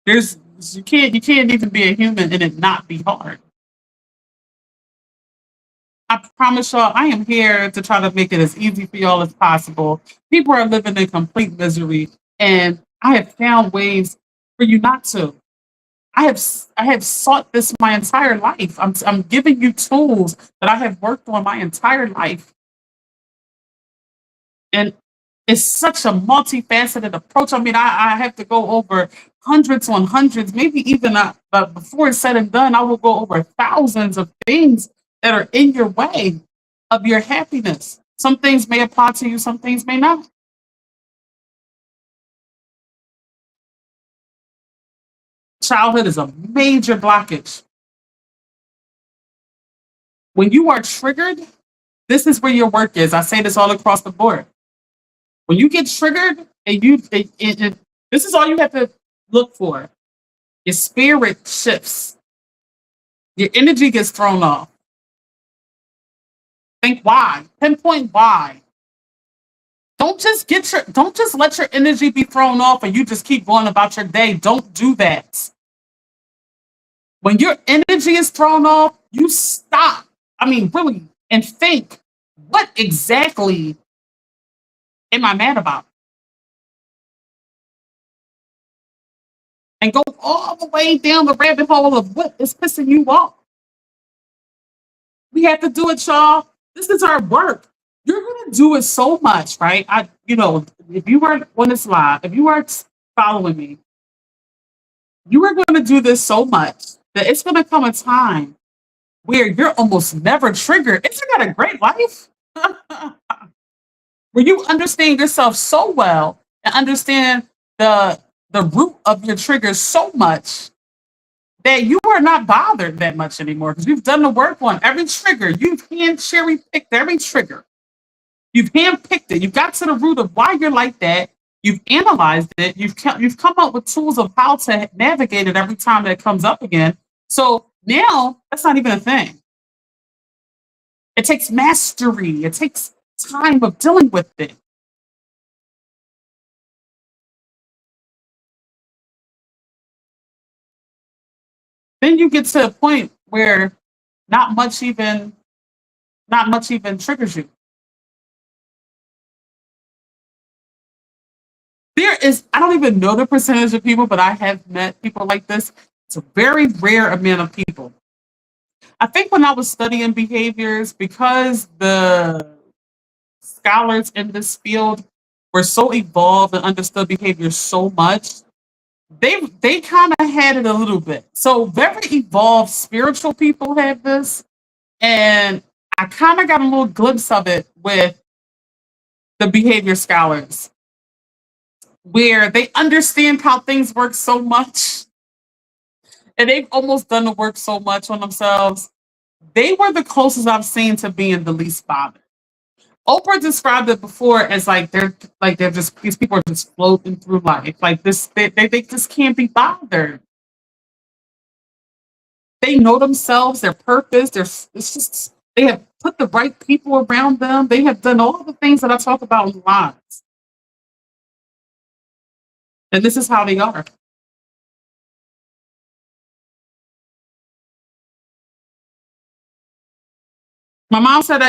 There's you can't even be a human and it not be hard. I promise y'all, I am here to try to make it as easy for y'all as possible. People are living in complete misery, and I have found ways for you not to. I have sought this my entire life. I'm giving you tools that I have worked on my entire life, and it's such a multifaceted approach. I mean, I have to go over hundreds on hundreds, maybe even but before it's said and done, I will go over thousands of things that are in your way of your happiness. Some things may apply to you, some things may not. Childhood is a major blockage. When you are triggered, this is where your work is. I say this all across the board. When you get triggered, and this is all you have to look for. Your spirit shifts. Your energy gets thrown off. Think why. Pinpoint why. Don't just let your energy be thrown off and you just keep going about your day. Don't do that. When your energy is thrown off, you stop. I mean, really, and think, what exactly am I mad about? And go all the way down the rabbit hole of what is pissing you off. We have to do it, y'all. This is our work. You're gonna do it so much, right? If you weren't on this live, if you weren't following me, you are gonna do this so much that it's gonna come a time where you're almost never triggered. Isn't that a great life? Where you understand yourself so well and understand the root of your triggers so much that you are not bothered that much anymore because you've done the work on every trigger. You've hand cherry picked every trigger. You've handpicked it. You've got to the root of why you're like that. You've analyzed it. You've come up with tools of how to navigate it every time that it comes up again. So now that's not even a thing. It takes mastery. It takes time of dealing with it. Then you get to a point where not much even not much even triggers you. There is, I don't even know the percentage of people, but I have met people like this. It's a very rare amount of people. I think when I was studying behaviors, because the scholars in this field were so evolved and understood behavior so much, they kind of had it a little bit. So very evolved spiritual people have this, and I kind of got a little glimpse of it with the behavior scholars, where they understand how things work so much, and they've almost done the work so much on themselves. They were the closest I've seen to being the least bothered. Oprah described it before as like they're just these people are just floating through life like this. They just can't be bothered. They know themselves, their purpose. It's just they have put the right people around them. They have done all the things that I talk about in lives, and this is how they are. My mom said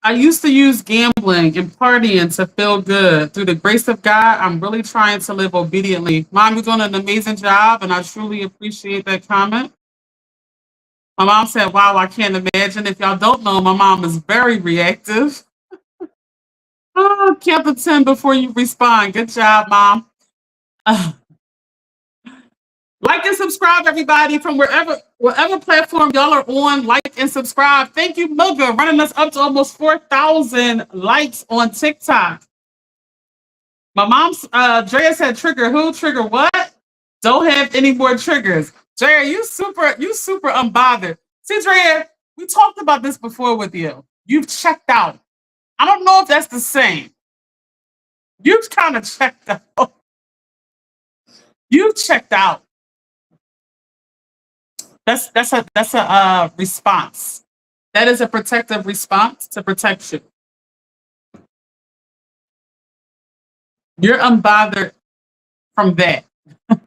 I used to use gambling and partying to feel good. Through the grace of God, I'm really trying to live obediently. Mom, you're doing an amazing job, and I truly appreciate that comment. My mom said, "Wow, I can't imagine." If y'all don't know, my mom is very reactive. Oh, count to 10 before you respond. Good job, mom. Like and subscribe, everybody, from whatever platform y'all are on. Like and subscribe. Thank you, Mugga, running us up to almost 4,000 likes on TikTok. My mom's Drea said trigger who? Trigger what? Don't have any more triggers. Drea, you super unbothered. See, Drea, we talked about this before with you. You've checked out. I don't know if that's the same. You've kind of checked out. You've checked out. That's a response. That is a protective response to protect you. You're unbothered from that.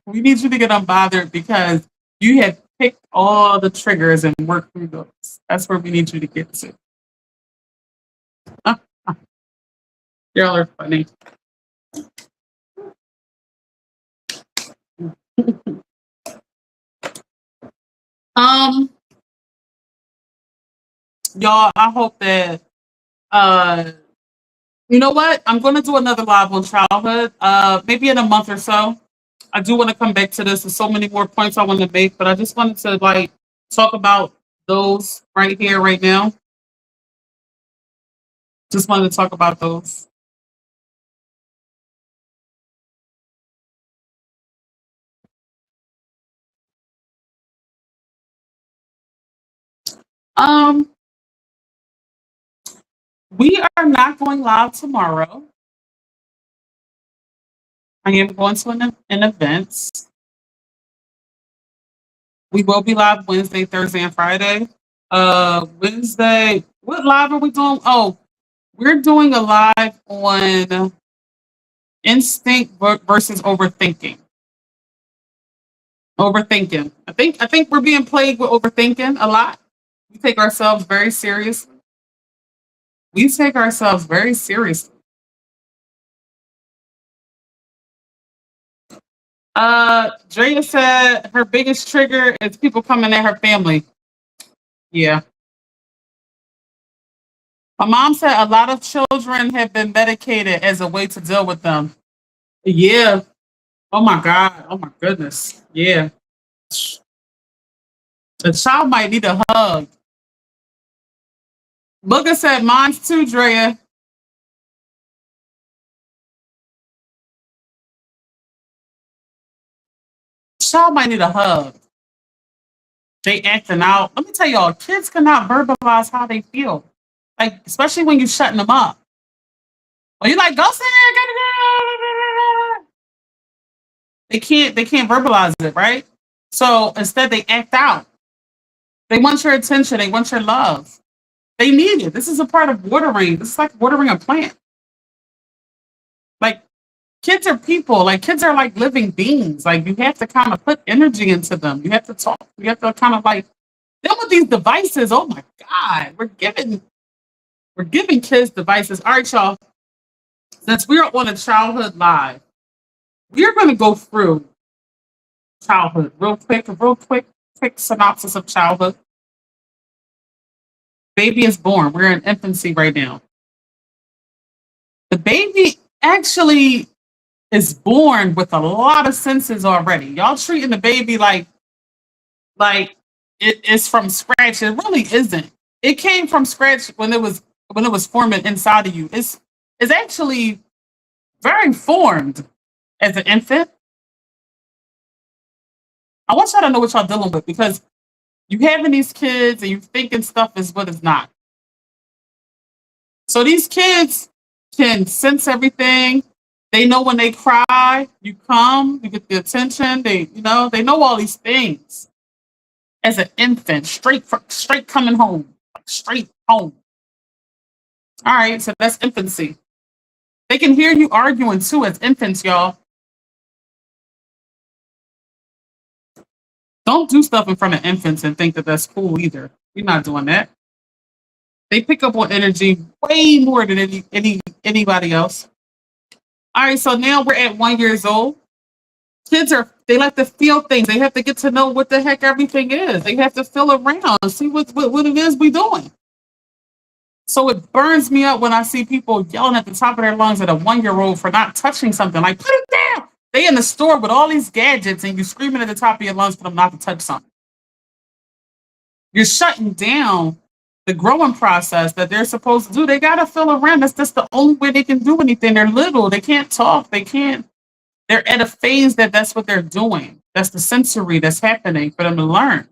We need you to get unbothered because you have picked all the triggers and worked through those. That's where we need you to get to. Y'all are funny. Um, y'all, I hope that uh you know what? I'm gonna do another live on childhood, maybe in a month or so. I do want to come back to this. There's so many more points I want to make, but I just wanted to like talk about those right here, right now. Just wanted to talk about those. Um, we are not going live tomorrow. I am going to an event. We will be live Wednesday, Thursday, and Friday. Wednesday, what live are we doing? Oh, we're doing a live on instinct versus overthinking. Overthinking. I think we're being plagued with overthinking a lot. We take ourselves very seriously. We take ourselves very seriously. Drea said her biggest trigger is people coming at her family. Yeah. My mom said a lot of children have been medicated as a way to deal with them. Yeah. Oh my God. Oh my goodness. Yeah. The child might need a hug. Booker said mine's too, Drea. Child might need a hug. They acting out. Let me tell y'all, kids cannot verbalize how they feel. Like, especially when you're shutting them up. Or you like, go sit there. They can't verbalize it, right? So instead they act out. They want your attention, they want your love. They need it. This is a part of watering. This is like watering a plant. Like kids are people. Like kids are like living beings. Like you have to kind of put energy into them. You have to talk. You have to kind of like them with these devices. Oh my God. We're giving kids devices. All right, y'all. Since we're on a childhood live, we're gonna go through childhood quick synopsis of childhood. Baby is born. We're in infancy right now. The baby actually is born with a lot of senses already. Y'all treating the baby like it's from scratch. It really isn't. It came from scratch when it was forming inside of you. It's actually very formed as an infant. I want y'all to know what y'all dealing with because you having these kids and you thinking stuff is what it's not. So these kids can sense everything. They know when they cry, you come, you get the attention. They know all these things as an infant, straight coming home, like straight home. All right, so that's infancy. They can hear you arguing too as infants, y'all. Don't do stuff in front of infants and think that that's cool either. We're not doing that. They pick up on energy way more than anybody else. All right, so now we're at 1 years old. They like to feel things. They have to get to know what the heck everything is. They have to feel around, see what it is we doing. So it burns me up when I see people yelling at the top of their lungs at a 1 year old for not touching something. Like, put it down. They in the store with all these gadgets and you screaming at the top of your lungs for them not to touch something. You're shutting down the growing process that they're supposed to do. They gotta feel around. That's just the only way they can do anything. They're little. They can't talk. They can't. They're at a phase that's what they're doing. That's the sensory that's happening for them to learn.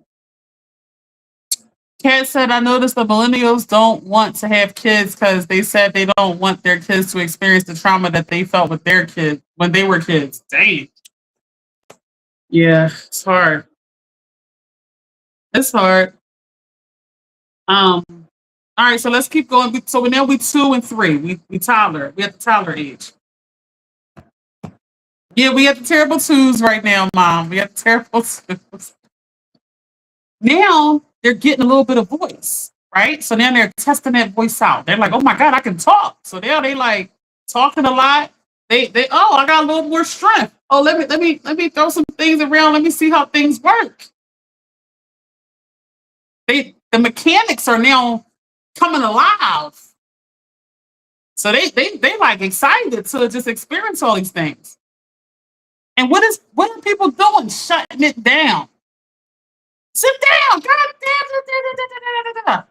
Kat said, I noticed the millennials don't want to have kids because they said they don't want their kids to experience the trauma that they felt with their kids when they were kids. Dang. Yeah, it's hard. It's hard. Um, all right, so let's keep going. So now we 2 and 3. We toddler. We at the toddler age. Yeah, we at the terrible twos right now, Mom. We at the terrible twos. Now they're getting a little bit of voice, right? So now they're testing that voice out. They're like, oh my God, I can talk. So now they like talking a lot. They oh, I got a little more strength. Oh, let me throw some things around. Let me see how things work. The mechanics are now coming alive. So they like excited to just experience all these things. And what are people doing? Shutting it down. Sit down. God damn.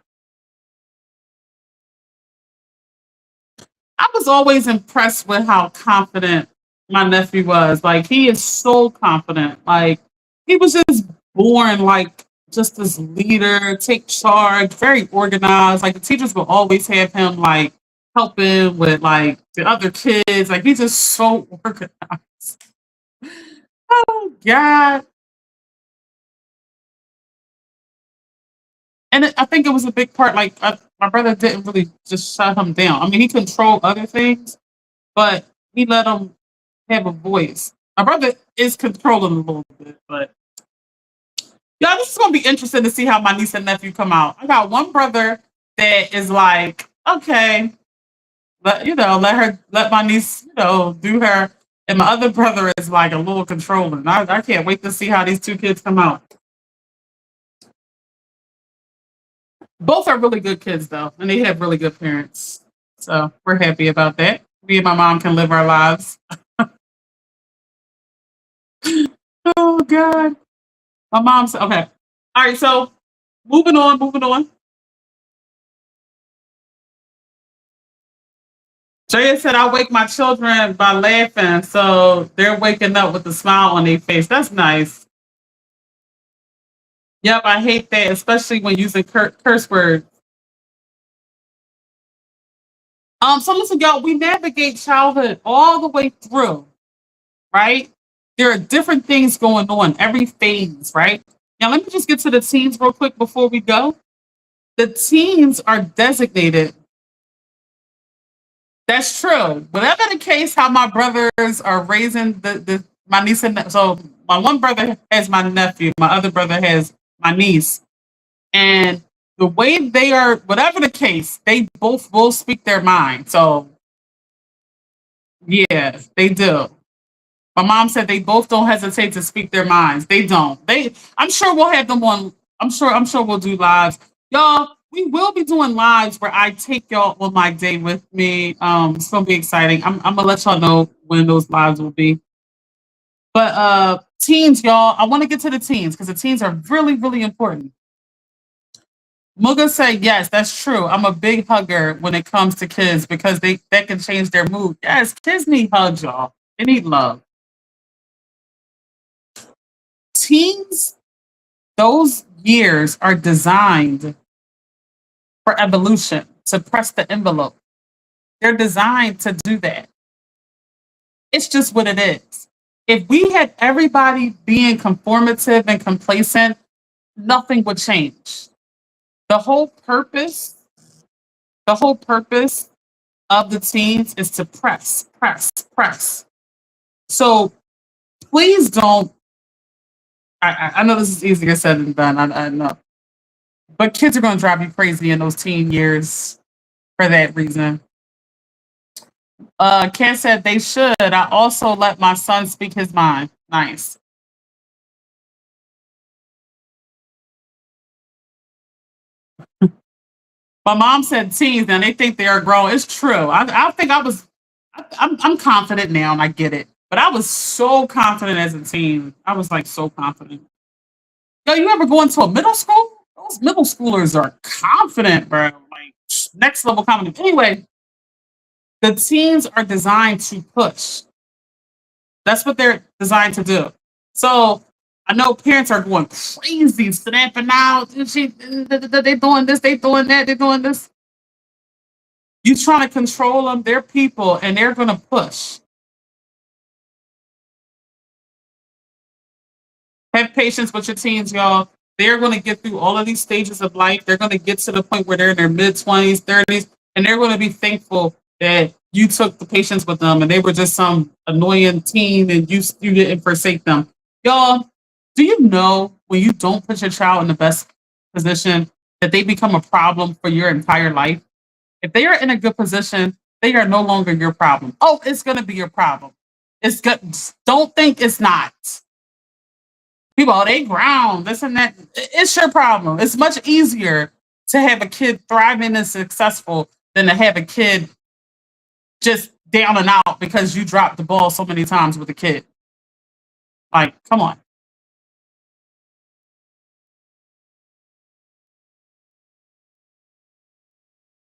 I was always impressed with how confident my nephew was. Like he is so confident. Like he was just born like just this leader, take charge, very organized. Like the teachers will always have him like helping with like the other kids. Like he's just so organized. Oh God. And I think it was a big part. Like my brother didn't really just shut him down. I mean, he controlled other things, but he let him have a voice. My brother is controlling a little bit, but yeah, this is gonna be interesting to see how my niece and nephew come out. I got one brother that is like, okay, let my niece, do her, and my other brother is like a little controlling. I can't wait to see how these two kids come out. Both are really good kids though, and they have really good parents. So we're happy about that. Me and my mom can live our lives. Oh God. My mom said, okay. All right, so moving on. Jaya said, I wake my children by laughing, so they're waking up with a smile on their face. That's nice. Yep, I hate that, especially when using curse words. So listen, y'all, we navigate childhood all the way through, right? There are different things going on every phase, right? Now, let me just get to the teens real quick before we go. The teens are designated. That's true. Whatever the case, how my brothers are raising my niece so my one brother has my nephew, my other brother has my niece, and the way they are, whatever the case, they both will speak their mind. So yeah, they do. My mom said they both don't hesitate to speak their minds. They don't. I'm sure we'll have them on. I'm sure we'll do lives. Y'all, We will be doing lives where I take y'all on my day with me. It's gonna be exciting. I'm gonna let y'all know when those lives will be. But teens, y'all, I want to get to the teens because the teens are really, really important. Muga said, yes, that's true. I'm a big hugger when it comes to kids because they that can change their mood. Yes, kids need hugs, y'all. They need love. Teens, those years are designed for evolution, to press the envelope. They're designed to do that. It's just what it is. If we had everybody being conformative and complacent, nothing would change. The whole purpose, the whole purpose of the teens is to press, press, press. So please don't. I know this is easier said than done. I know, but kids are going to drive you crazy in those teen years for that reason. Ken said they should. I also let my son speak his mind. Nice. My mom said teens, and they think they are grown. It's true. I think I was. I'm confident now, and I get it. But I was so confident as a teen. I was like so confident. Yo, you ever go into a middle school? Those middle schoolers are confident, bro. Like next level confident. Anyway, the teens are designed to push. That's what they're designed to do. So I know parents are going crazy, snapping out. They doing this, they doing that, they doing this. You trying to control them? They're people, and they're going to push. Have patience with your teens, y'all. They're going to get through all of these stages of life. They're going to get to the point where they're in their mid 20s, 30s, and they're going to be thankful that you took the patience with them and they were just some annoying teen and you didn't forsake them. Y'all, do you know when you don't put your child in the best position that they become a problem for your entire life? If they are in a good position, they are no longer your problem. Oh, it's going to be your problem. It's good. Don't think it's not. People, oh, they ground, this and that. It's your problem. It's much easier to have a kid thriving and successful than to have a kid just down and out because you dropped the ball so many times with a kid. Like, come on.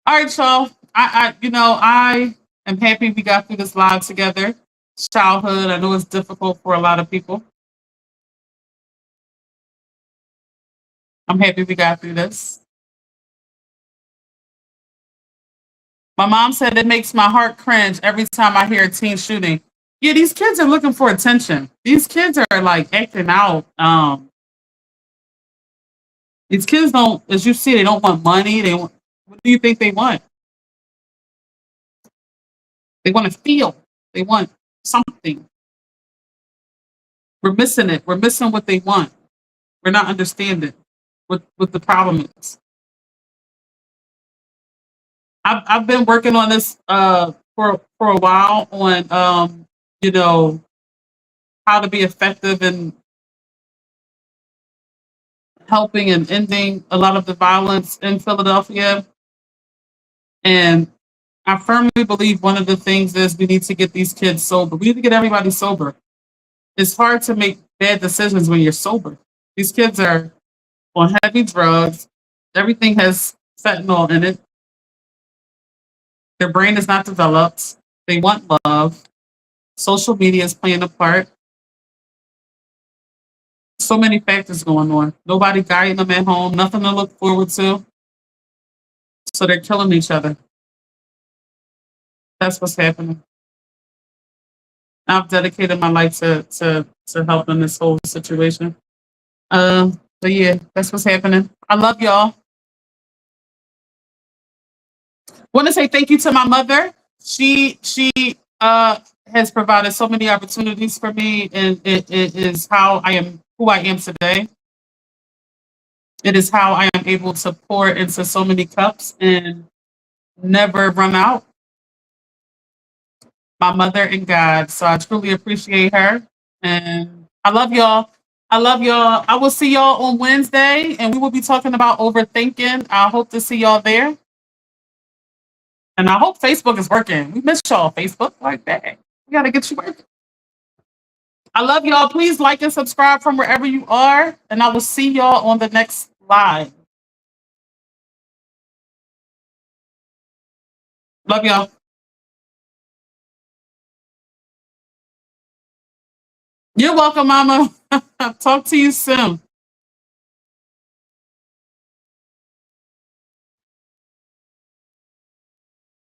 All right, y'all. I am happy we got through this live together. Childhood, I know it's difficult for a lot of people. I'm happy we got through this. My mom said it makes my heart cringe every time I hear a teen shooting. Yeah, these kids are looking for attention. These kids are like acting out. These kids don't, as you see, they don't want money. They want. What do you think they want? They want to feel. They want something. We're missing it. We're missing what they want. We're not understanding what the problem is. I've been working on this for a while on you know how to be effective in helping and ending a lot of the violence in Philadelphia. And I firmly believe one of the things is we need to get these kids sober. We need to get everybody sober. It's hard to make bad decisions when you're sober. These kids are on heavy drugs. Everything has fentanyl in it. Their brain is not developed. They want love. Social media is playing a part. So many factors going on. Nobody guiding them at home. Nothing to look forward to. So they're killing each other. That's what's happening. I've dedicated my life to helping this whole situation. But yeah, that's what's happening. I love y'all. Want to say thank you to my mother. She has provided so many opportunities for me, and it is how I am who I am today. It is how I am able to pour into so many cups and never run out. My mother and God. So I truly appreciate her, and I love y'all. I love y'all. I will see y'all on Wednesday, and we will be talking about overthinking. I hope to see y'all there. And I hope Facebook is working. We miss y'all, Facebook. Like that. We got to get you working. I love y'all. Please like and subscribe from wherever you are. And I will see y'all on the next live. Love y'all. You're welcome, Mama. Talk to you soon.